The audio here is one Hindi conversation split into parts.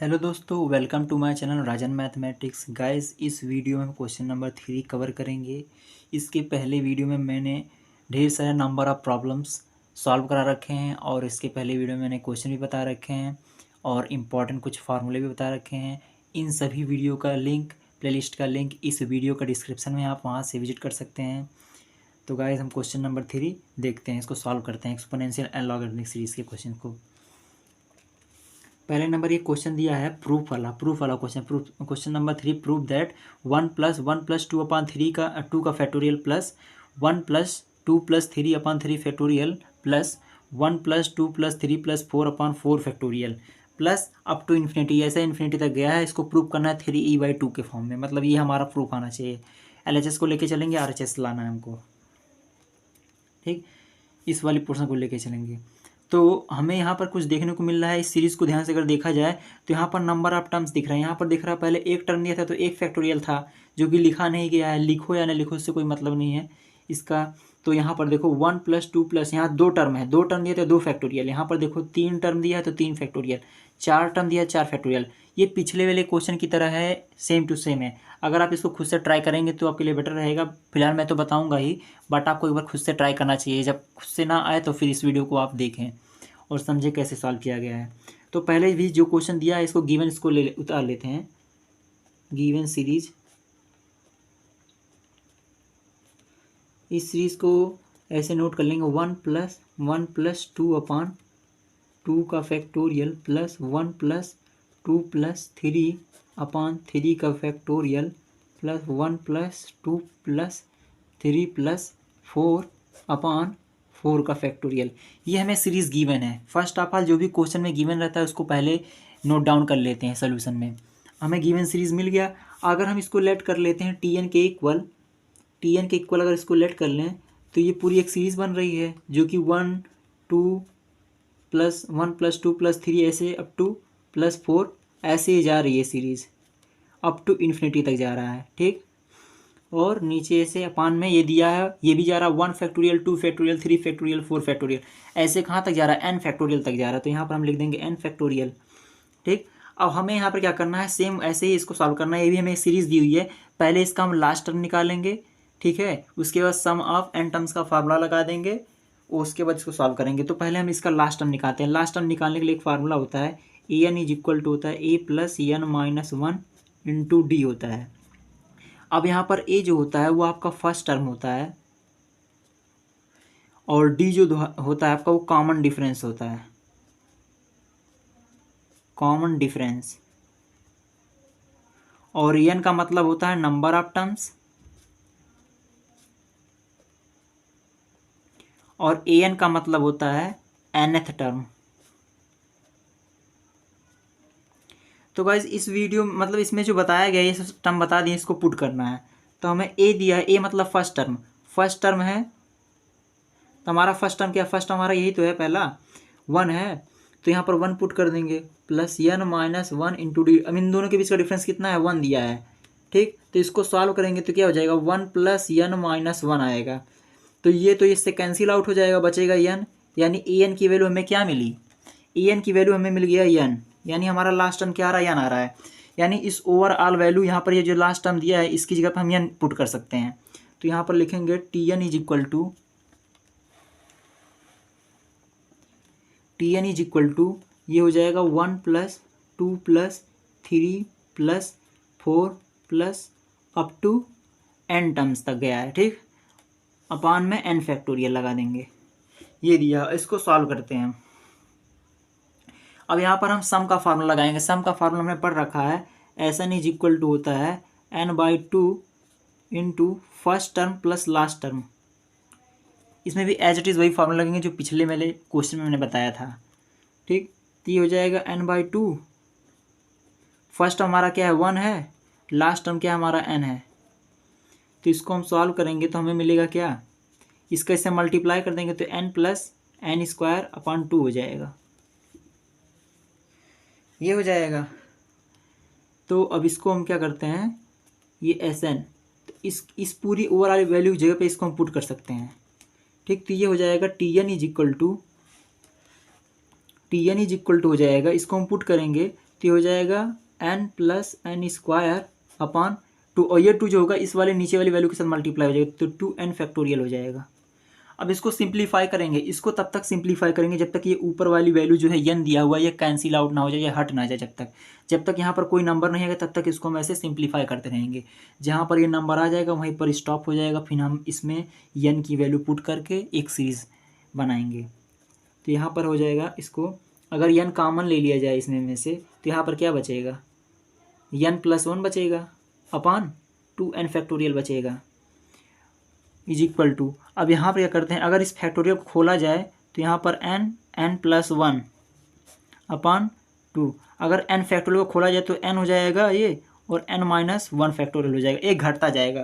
हेलो दोस्तों, welcome to my channel Rajan mathematics. Guys, इस वीडियो में क्वेश्चन नंबर 3 कवर करेंगे। इसके पहले वीडियो में मैंने ढेर सारे नंबर ऑफ़ प्रॉब्लम्स सॉल्व करा रखे हैं और इसके पहले वीडियो में मैंने क्वेश्चन भी बता रखे हैं और इम्पॉर्टेंट कुछ फार्मूले भी बता रखे हैं। इन सभी वीडियो का लिंक, प्लेलिस्ट का लिंक इस वीडियो का डिस्क्रिप्शन में, आप वहाँ से विजिट कर सकते हैं। तो गाइस, हम क्वेश्चन नंबर 3 देखते हैं, इसको सॉल्व करते हैं, एक्सपोनेंशियल एंड लॉगरिथमिक सीरीज़ के क्वेश्चन को। पहले नंबर ये क्वेश्चन दिया है प्रूफ वाला क्वेश्चन नंबर 3, प्रूफ दैट 1+1+2/3 का 2 का factorial plus 1+2+3/3 factorial plus 1+2+3+4/4 factorial plus up to infinity, ऐसा इन्फिनिटी तक गया है। इसको प्रूफ करना है 3e/2 के फॉर्म में, मतलब ये हमारा प्रूफ आना चाहिए। LHS को लेके चलेंगे, RHS लाना है हमको, ठीक। इस वाली पोर्शन को लेके चलेंगे। तो हमें यहाँ पर कुछ देखने को मिल रहा है। इस सीरीज़ को ध्यान से अगर देखा जाए तो यहाँ पर नंबर ऑफ टर्म्स दिख रहे हैं। यहाँ पर दिख रहा है पहले एक टर्म दिया था तो एक फैक्टोरियल था जो कि लिखा नहीं गया है। लिखो या ना लिखो इससे कोई मतलब नहीं है इसका। तो यहाँ पर देखो 1+2+, यहाँ 2 टर्म है, 2 टर्म दिया तो 2 फैक्टोरियल। यहाँ पर देखो 3 टर्म दिया है तो 3 फैक्टोरियल, 4 टर्म दिया है 4 फैक्टोरियल। ये पिछले वाले क्वेश्चन की तरह है, सेम टू सेम है। अगर आप इसको खुद से ट्राई करेंगे तो आपके लिए बेटर रहेगा। फिलहाल मैं तो बताऊंगा ही, बट आपको एक बार खुद से ट्राई करना चाहिए। जब खुद से ना आए तो फिर इस वीडियो को आप देखें और समझे कैसे सॉल्व किया गया है। तो पहले भी जो क्वेश्चन दिया है इसको गिवन, इसको उतार लेते हैं। गिवन सीरीज, इस सीरीज को ऐसे नोट कर लेंगे 1+1+2/2 का फैक्टोरियल प्लस 1+2+3/3 का फैक्टोरियल प्लस 1+2+3+4/4 का फैक्टोरियल। ये हमें सीरीज़ गिवन है। फर्स्ट ऑफ ऑल जो भी क्वेश्चन में गिवन रहता है उसको पहले नोट डाउन कर लेते हैं सोल्यूशन में। हमें गिवन सीरीज़ मिल गया। अगर हम इसको लेट कर लेते हैं टी एन के इक्वल अगर इसको लेट कर लें तो ये पूरी एक सीरीज़ बन रही है जो कि 1+2+3 ऐसे अप टू +4 ऐसे ही जा रही है सीरीज़, अप टू इन्फिनिटी तक जा रहा है, ठीक। और नीचे से अपान में ये दिया है, ये भी जा रहा है 1 फैक्टोरियल 2 फैक्टोरियल 3 फैक्टोरियल 4 फैक्टोरियल, ऐसे कहाँ तक जा रहा है, n फैक्टोरियल तक जा रहा है। तो यहाँ पर हम लिख देंगे n फैक्टोरियल, ठीक। अब हमें यहाँ पर क्या करना है, सेम ऐसे ही इसको सॉल्व करना है। ये भी हमें सीरीज़ दी हुई है। पहले इसका हम लास्ट टर्म निकालेंगे, ठीक है। उसके बाद सम ऑफ n टर्म्स का फार्मूला लगा देंगे, उसके बाद इसको सॉल्व करेंगे। तो पहले हम इसका लास्ट टर्म निकालते हैं। लास्ट टर्म निकालने के लिए एक फार्मूला होता है, an इज इक्वल टू होता है a + n - 1 × d होता है। अब यहाँ पर a जो होता है वो आपका फर्स्ट टर्म होता है और d जो होता है आपका वो कॉमन डिफरेंस होता है, कॉमन डिफरेंस। और n का मतलब होता है नंबर ऑफ टर्म्स और an का मतलब होता है nth टर्म। तो गाइज इस वीडियो मतलब इसमें जो बताया गया ये सब टर्म बता दिए, इसको पुट करना है। तो हमें a दिया है, a मतलब फर्स्ट टर्म है। तो हमारा फर्स्ट टर्म क्या है, फर्स्ट हमारा यही तो है, पहला 1 है। तो यहाँ पर 1 पुट कर देंगे प्लस n - 1 × d। अब इन दोनों के बीच का डिफरेंस कितना है, 1 दिया है, ठीक। तो इसको सॉल्व करेंगे तो क्या हो जाएगा, 1 + n - 1 आएगा। तो इससे कैंसिल आउट हो जाएगा, बचेगा n। यानी an की वैल्यू हमें क्या मिली, an की वैल्यू हमें मिल गया n। यानी हमारा लास्ट टर्म क्या आ रहा है, n आ रहा है। यानी इस ओवरऑल वैल्यू यहाँ पर ये जो लास्ट टर्म दिया है इसकी जगह पर हम n पुट कर सकते हैं। तो यहाँ पर लिखेंगे Tn इज इक्वल टू ये हो जाएगा 1+2+3+4 अप टू n टर्म्स तक गया है, ठीक। अपान में n फैक्टोरियल लगा देंगे, ये दिया। इसको सॉल्व करते हैं। अब यहाँ पर हम सम का फार्मूला लगाएंगे। सम का फार्मूला हमने पढ़ रखा है, Sn इज इक्वल टू होता है n/2 × first term plus last term. इसमें भी एज इट इज़ वही फार्मूला लगेंगे जो पिछले वाले क्वेश्चन में मैंने बताया था, ठीक। तो ये हो जाएगा n/2, फर्स्ट टर्म हमारा क्या है 1 है, लास्ट टर्म क्या हमारा n है। तो इसको हम सॉल्व करेंगे तो हमें मिलेगा क्या, इसका इससे मल्टीप्लाई कर देंगे तो n + n² / 2 हो जाएगा, ये हो जाएगा। तो अब इसको हम क्या करते हैं, ये Sn, तो इस पूरी ओवरऑल वैल्यू जगह पे इसको हम पुट कर सकते हैं, ठीक। तो ये हो जाएगा Tn इज इक्वल टू हो जाएगा, इसको हम पुट करेंगे तो ये हो जाएगा n plus n square upon 2, और ये 2 जो होगा इस वाले नीचे वाली वैल्यू के साथ मल्टीप्लाई हो जाएगा, तो 2n फैक्टोरियल हो जाएगा। अब इसको सिंप्लीफाई करेंगे, इसको तब तक सिंप्लीफाई करेंगे जब तक ये ऊपर वाली वैल्यू जो है n दिया हुआ है ये कैंसिल आउट ना हो जाए, या हट ना जाए। जब तक यहाँ पर कोई नंबर नहीं आएगा तब तक इसको हम ऐसे सिंप्लीफाई करते रहेंगे। जहाँ पर ये नंबर आ जाएगा वहीं पर स्टॉप हो जाएगा, फिर हम इसमें n की वैल्यू पुट करके एक सीरीज़ बनाएंगे। तो यहाँ पर हो जाएगा, इसको अगर n कॉमन ले लिया जाए इसमें में से, तो यहाँ पर क्या बचेगा, n प्लस 1 बचेगा अपॉन 2n फैक्टोरियल बचेगा इज इक्वल टू। अब यहाँ पर क्या करते हैं, अगर इस फैक्टोरियल को खोला जाए तो यहाँ पर n प्लस 1 अपॉन 2, अगर n फैक्टोरियल को खोला जाए तो n हो जाएगा ये, और n माइनस 1 फैक्टोरियल हो जाएगा, एक घटता जाएगा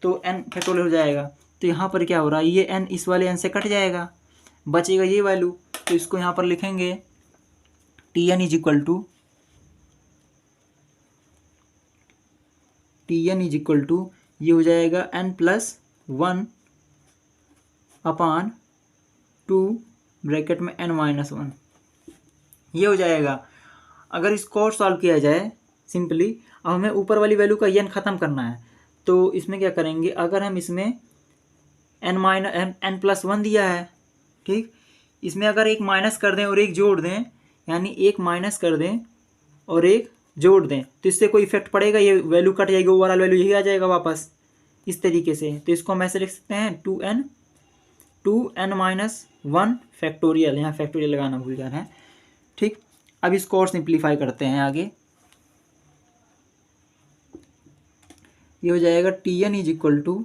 तो n फैक्टोरियल हो जाएगा। तो यहाँ पर क्या हो रहा है, ये n इस वाले n से कट जाएगा, बचेगा ये वैल्यू। तो इसको यहाँ पर लिखेंगे Tn इज इक्वल टू ये हो जाएगा n प्लस 1 अपॉन 2 ब्रैकेट में n माइनस 1, ये हो जाएगा। अगर इसको और सॉल्व किया जाए सिंपली, अब हमें ऊपर वाली वैल्यू का n ख़त्म करना है, तो इसमें क्या करेंगे, अगर हम इसमें n प्लस 1 दिया है, ठीक, इसमें अगर एक माइनस कर दें और एक जोड़ दें, यानी एक माइनस कर दें और एक जोड़ दें, तो इससे कोई इफेक्ट पड़ेगा, ये वैल्यू कट जाएगी, ओवरऑल वैल्यू यही आ जाएगा वापस इस तरीके से। तो इसको हम ऐसे लिख सकते हैं 2n माइनस 1 फैक्टोरियल, यहाँ फैक्टोरियल लगाना भूल जा रहे हैं, ठीक। अब इसको और सिंप्लीफाई करते हैं आगे, ये हो जाएगा Tn इज इक्वल टू,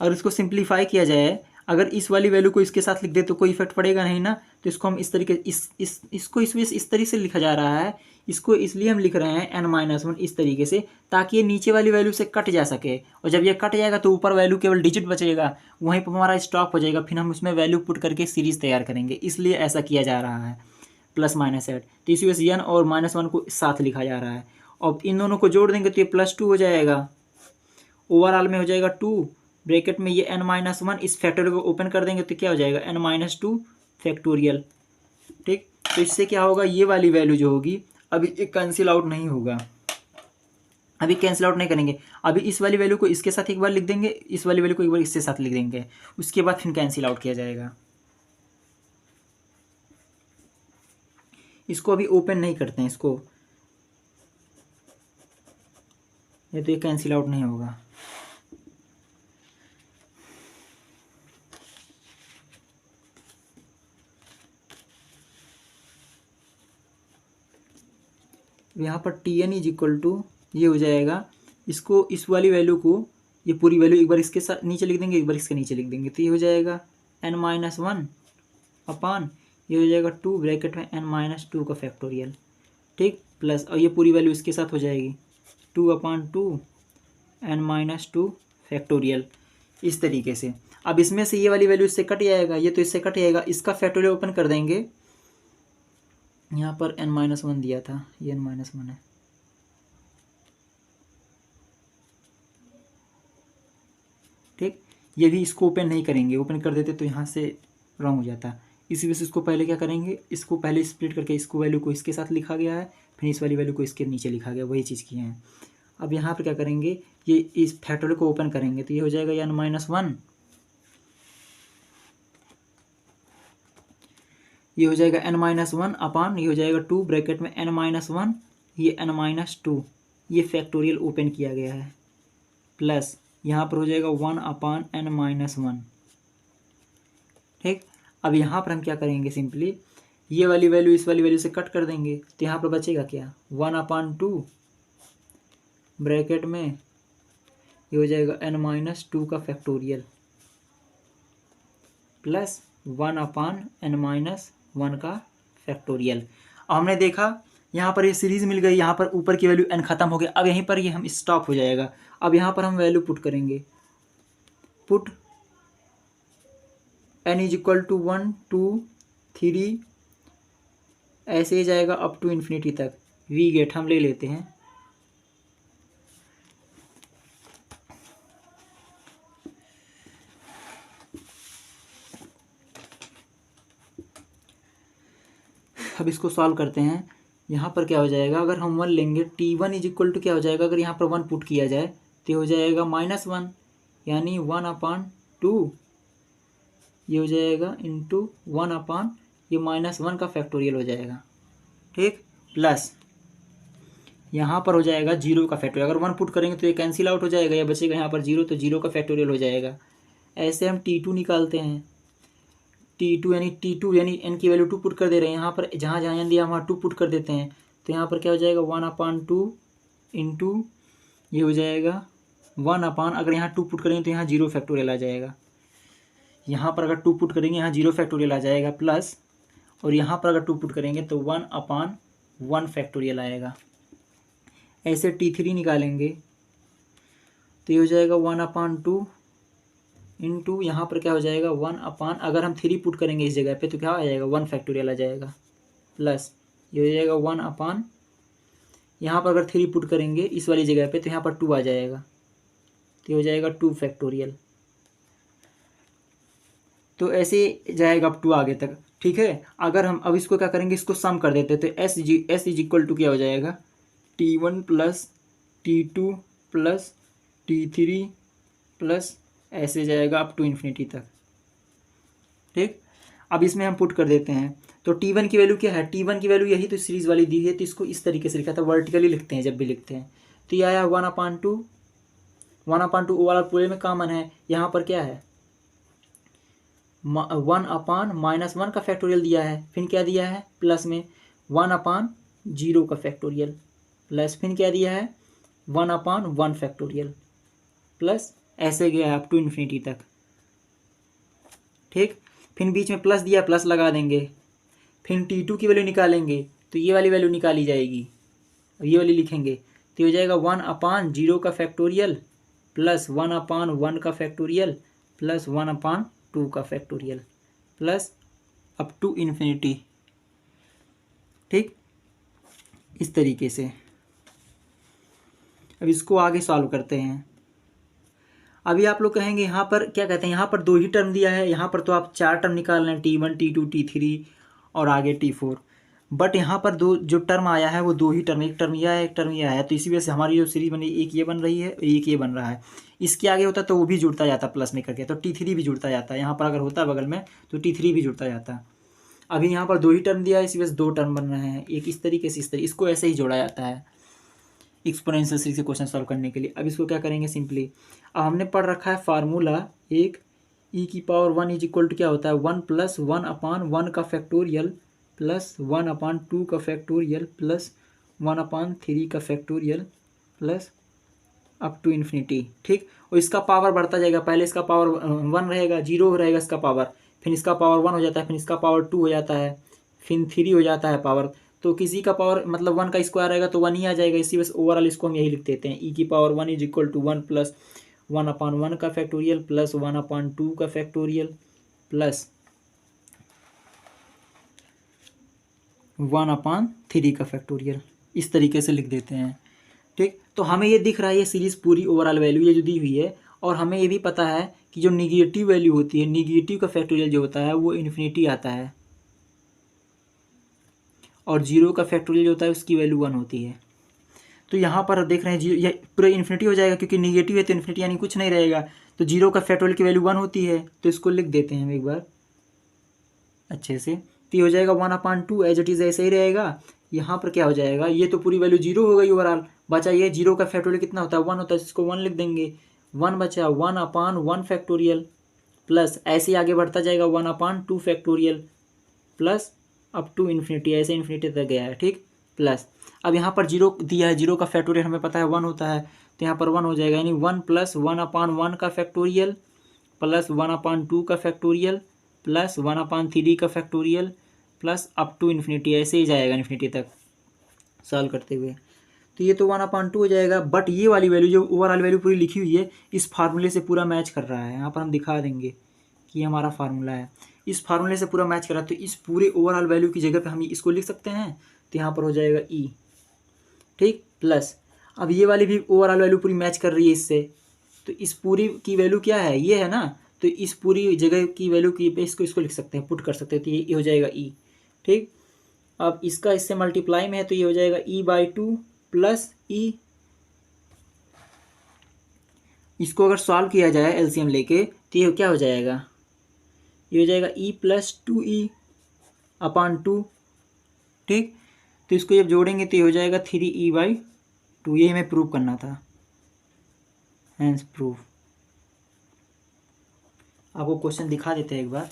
अगर इसको सिंप्लीफाई किया जाए, अगर इस वाली वैल्यू को इसके साथ लिख दे तो कोई इफेक्ट पड़ेगा नहीं ना, तो इसको हम इस तरीके इसको इस तरीके से लिखा जा रहा है, इसको इसलिए हम लिख रहे हैं n माइनस 1 इस तरीके से, ताकि ये नीचे वाली वैल्यू से कट जा सके, और जब ये कट जाएगा तो ऊपर वैल्यू केवल डिजिट बचेगा, वहीं पर हमारा स्टॉप हो जाएगा, फिर हम उसमें वैल्यू पुट करके सीरीज़ तैयार करेंगे, इसलिए ऐसा किया जा रहा है प्लस माइनस ऐड। तो इसी वजह से n और -1 को साथ लिखा जा रहा है। अब इन दोनों को जोड़ देंगे तो ये +2 हो जाएगा, ओवरऑल में हो जाएगा 2 ब्रैकेट में ये n माइनस 1, इस फैक्टोरियल को ओपन कर देंगे तो क्या हो जाएगा n माइनस 2 फैक्टोरियल, ठीक। तो इससे क्या होगा, ये वाली वैल्यू जो होगी अभी एक कैंसिल आउट नहीं होगा, अभी कैंसिल आउट नहीं करेंगे, अभी इस वाली वैल्यू को इसके साथ एक बार लिख देंगे, इस वाली वैल्यू को एक बार इसके साथ लिख देंगे, उसके बाद फिर कैंसिल आउट किया जाएगा। इसको अभी ओपन नहीं करते हैं इसको, ये तो ये कैंसिल आउट नहीं होगा। यहाँ पर Tn इज इक्वल टू ये हो जाएगा, इसको इस वाली वैल्यू को, ये पूरी वैल्यू एक बार इसके साथ नीचे लिख देंगे, एक बार इसके नीचे लिख देंगे, तो ये हो जाएगा n माइनस 1 अपॉन ये हो जाएगा 2 ब्रैकेट में n माइनस 2 का फैक्टोरियल, ठीक, प्लस, और ये पूरी वैल्यू इसके साथ हो जाएगी 2/2 n माइनस 2 फैक्टोरियल, इस तरीके से। अब इसमें से ये वाली वैल्यू इससे कट जाएगा, ये तो इससे कट जाएगा, इसका फैक्टोरियल ओपन कर देंगे, यहाँ पर n माइनस 1 दिया था, ये n माइनस 1 है, ठीक। ये भी इसको ओपन नहीं करेंगे, ओपन कर देते तो यहाँ से रॉन्ग हो जाता, इसी वजह से इसको पहले क्या करेंगे, इसको पहले स्प्लिट करके इसको वैल्यू को इसके साथ लिखा गया है, फिर इस वाली वैल्यू को इसके नीचे लिखा गया, वही चीज़ किए हैं। अब यहाँ पर क्या करेंगे, ये इस फैक्टोरियल को ओपन करेंगे तो ये हो जाएगा n माइनस 1, ये हो जाएगा n माइनस 1 अपॉन ये हो जाएगा 2 ब्रैकेट में n माइनस 1, ये n माइनस 2, ये फैक्टोरियल ओपन किया गया है, प्लस यहाँ पर हो जाएगा 1 अपॉन n माइनस 1, ठीक। अब यहाँ पर हम क्या करेंगे, सिंपली ये वाली वैल्यू इस वाली वैल्यू से कट कर देंगे, तो यहाँ पर बचेगा क्या, 1/2 ब्रैकेट में ये हो जाएगा n माइनस 2 का फैक्टोरियल, प्लस 1/n माइनस 1 का फैक्टोरियल। अब हमने देखा यहाँ पर ये सीरीज़ मिल गई, यहाँ पर ऊपर की वैल्यू n ख़त्म हो गया, अब यहीं पर ये हम स्टॉप हो जाएगा। अब यहाँ पर हम वैल्यू पुट करेंगे, put n is equal to 1 2 3 ऐसे ही जाएगा अप टू इन्फिनिटी तक, वी गेट हम ले लेते हैं, अब इसको सॉल्व करते हैं। यहाँ पर क्या हो जाएगा, अगर हम 1 लेंगे T1 इज इक्वल टू क्या हो जाएगा, अगर यहाँ पर 1 पुट किया जाए तो हो जाएगा -1, यानी 1/2 ये हो जाएगा इंटू 1/, ये -1 का फैक्टोरियल हो जाएगा, ठीक, प्लस यहाँ पर हो जाएगा 0 का फैक्टोरियल। अगर 1 पुट करेंगे तो ये कैंसिल आउट हो जाएगा, या बचेगा यहाँ पर 0, तो 0 का फैक्टोरियल हो जाएगा। ऐसे हम T2 निकालते हैं, T2 यानी n की वैल्यू 2 पुट कर दे रहे हैं, यहाँ पर जहाँ जहाँ n दिया वहाँ 2 पुट कर देते हैं, तो यहाँ पर क्या हो जाएगा 1/2 इंटू ये हो जाएगा 1/, अगर यहाँ 2 पुट करेंगे तो यहाँ 0 फैक्टोरियल आ जाएगा, यहाँ पर अगर 2 पुट करेंगे यहाँ 0 फैक्टोरियल आ जाएगा, प्लस और यहाँ पर अगर 2 पुट करेंगे तो 1/1 फैक्टोरियल आएगा। ऐसे T3 निकालेंगे तो ये हो जाएगा 1/2 इंटू यहाँ पर क्या हो जाएगा 1/, अगर हम 3 पुट करेंगे इस जगह पे तो क्या आ जाएगा 1 फैक्टोरियल आ जाएगा, प्लस ये हो जाएगा 1/, यहाँ पर अगर 3 पुट करेंगे इस वाली जगह पे तो यहाँ पर 2 आ जाएगा, तो ये हो जाएगा 2 फैक्टोरियल। तो ऐसे जाएगा अप टू आगे तक, ठीक है। अगर हम अब इसको क्या करेंगे, इसको सम कर देते तो एस इज इक्वल टू क्या हो जाएगा, T1 plus T2 plus T3 plus ऐसे जाएगा अप टू इन्फिनिटी तक, ठीक। अब इसमें हम पुट कर देते हैं, तो T1 की वैल्यू क्या है, T1 की वैल्यू यही तो सीरीज वाली दी है, तो इसको इस तरीके से लिखा था, वर्टिकली लिखते हैं जब भी लिखते हैं, तो ये आया 1/2 ओवरऑल पूरे में कॉमन है, यहाँ पर क्या है 1/-1 का फैक्टोरियल दिया है, फिर क्या दिया है प्लस में 1/0 का फैक्टोरियल, प्लस फिर क्या दिया है 1/1 फैक्टोरियल, प्लस ऐसे गया अप टू इन्फिनिटी तक, ठीक। फिर बीच में प्लस दिया, प्लस लगा देंगे, फिर T2 की वैल्यू निकालेंगे तो ये वाली वैल्यू निकाली जाएगी, ये वाली लिखेंगे तो हो जाएगा 1/0 का फैक्टोरियल प्लस 1/1 का फैक्टोरियल प्लस 1/2 का factorial plus up to infinity, ठीक, इस तरीके से। अब इसको आगे सॉल्व करते हैं। अभी आप लोग कहेंगे यहाँ पर क्या कहते हैं, यहाँ पर 2 ही टर्म दिया है, यहाँ पर तो आप 4 टर्म निकाल रहे हैं, T1 T2 T3 और आगे T4, बट यहाँ पर जो टर्म आया है वो 2 ही टर्म, एक टर्म यह है एक टर्म यह है, तो इसी वजह से हमारी जो सीरीज बनी एक ये बन रही है एक ये बन रहा है। इसके आगे होता तो वो भी जुड़ता जाता प्लस में करके, तो T3 भी जुड़ता जाता है, यहाँ पर अगर होता बगल में तो T3 भी जुड़ता जाता। अभी यहाँ पर 2 ही टर्म दिया है, इसी वजह से 2 टर्म बन रहे हैं, एक इस तरीके से इस तरीके, इसको ऐसे ही जोड़ा जाता है एक्सपोनेंशियल सीरीज से क्वेश्चन सॉल्व करने के लिए। अब इसको क्या करेंगे सिंपली, अब हमने पढ़ रखा है फार्मूला एक e⁻1 इज इक्वल टू क्या होता है 1 + 1/1 का फैक्टोरियल प्लस 1/2 का फैक्टोरियल प्लस 1/3 का factorial plus up to infinity, ठीक। और इसका पावर बढ़ता जाएगा, पहले इसका पावर 1 रहेगा, 0 रहेगा इसका पावर, फिर इसका पावर 1 हो जाता है, फिर इसका पावर 2 हो जाता है, फिर 3 हो जाता है पावर, तो किसी का पावर मतलब 1 का स्क्वायर आएगा तो 1 ही आ जाएगा, इसी वजह से ओवरऑल इसको हम यही लिख देते हैं e⁻1 इज इक्वल टू 1 + 1/1 का फैक्टोरियल प्लस 1/2 का फैक्टोरियल प्लस 1/3 का फैक्टोरियल, इस तरीके से लिख देते हैं, ठीक। तो हमें ये दिख रहा है ये सीरीज़ पूरी ओवरऑल वैल्यू ये जो दी हुई है, और हमें ये भी पता है कि जो निगेटिव वैल्यू होती है, निगेटिव का फैक्टोरियल जो होता है वो इन्फिनिटी आता है, और 0 का फैक्टोरियल जो होता है उसकी वैल्यू 1 होती है। तो यहाँ पर देख रहे हैं 0 ये पूरा इन्फिनिटी हो जाएगा, क्योंकि निगेटिव है तो इन्फिनिटी यानी कुछ नहीं रहेगा, तो 0 का फैक्टोरियल की वैल्यू 1 होती है, तो इसको लिख देते हैं हम एक बार अच्छे से, तो ये हो जाएगा 1/2 एज इट इज़ ऐसे ही रहेगा। यहाँ पर क्या हो जाएगा, ये तो पूरी वैल्यू 0 हो गई ओवरऑल, बचा ये 0 का फैक्टोरियल कितना होता है 1 होता है, इसको 1 लिख देंगे, 1 बचा 1/1 फैक्टोरियल प्लस ऐसे आगे बढ़ता जाएगा 1/2 factorial plus up to infinity, ऐसे इन्फिनिटी तक गया है, ठीक, प्लस अब यहाँ पर 0 दिया है, 0 का फैक्टोरियल हमें पता है 1 होता है, तो यहाँ पर 1 हो जाएगा, यानी 1 + 1/1 का फैक्टोरियल प्लस 1/2 का फैक्टोरियल प्लस 1/3 का factorial plus up to infinity, ऐसे ही जाएगा इन्फिनिटी तक सॉल्व करते हुए। तो ये तो 1/2 हो जाएगा, बट ये वाली वैल्यू जो ओवरऑल वैल्यू पूरी लिखी हुई है इस फार्मूले से पूरा मैच कर रहा है, यहाँ पर हम दिखा देंगे कि हमारा फार्मूला है, इस फार्मूले से पूरा मैच कर रहा है, तो इस पूरे ओवरऑल वैल्यू की जगह पे हम इसको लिख सकते हैं, तो यहाँ पर हो जाएगा ई, ठीक, प्लस अब ये वाली भी ओवरऑल वैल्यू पूरी मैच कर रही है इससे, तो इस पूरी की वैल्यू क्या है ये है ना, तो इस पूरी जगह की वैल्यू की पे इसको लिख सकते हैं, पुट कर सकते हैं, तो ये हो जाएगा ई, ठीक। अब इसका इससे मल्टीप्लाई में है तो ये हो जाएगा e/2 प्लस ई। इसको अगर सॉल्व किया जाए एलसीएम लेके तो ये क्या हो जाएगा, ये हो जाएगा e प्लस 2e/2। ठीक, तो इसको जब जोड़ेंगे तो ये हो जाएगा 3e/2। ये हमें प्रूव करना था, हैंस प्रूफ। आपको क्वेश्चन दिखा देते हैं एक बार,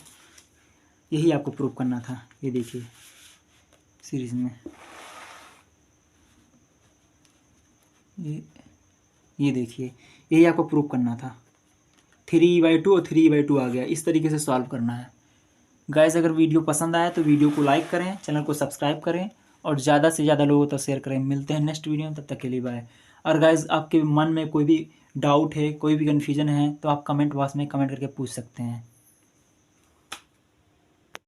यही आपको प्रूव करना था। ये देखिए सीरीज में ये देखिए, यही आपको प्रूव करना था। 3e/2 और 3e/2 आ गया। इस तरीके से सॉल्व करना है गाइस। अगर वीडियो पसंद आया तो वीडियो को लाइक करें, चैनल को सब्सक्राइब करें और ज़्यादा से ज़्यादा लोगों तक शेयर करें। मिलते हैं नेक्स्ट वीडियो में, तब तक के लिए बाय। और गाइस आपके मन में कोई भी डाउट है, कोई भी कन्फ्यूजन है तो आप कमेंट बॉक्स में कमेंट करके पूछ सकते हैं।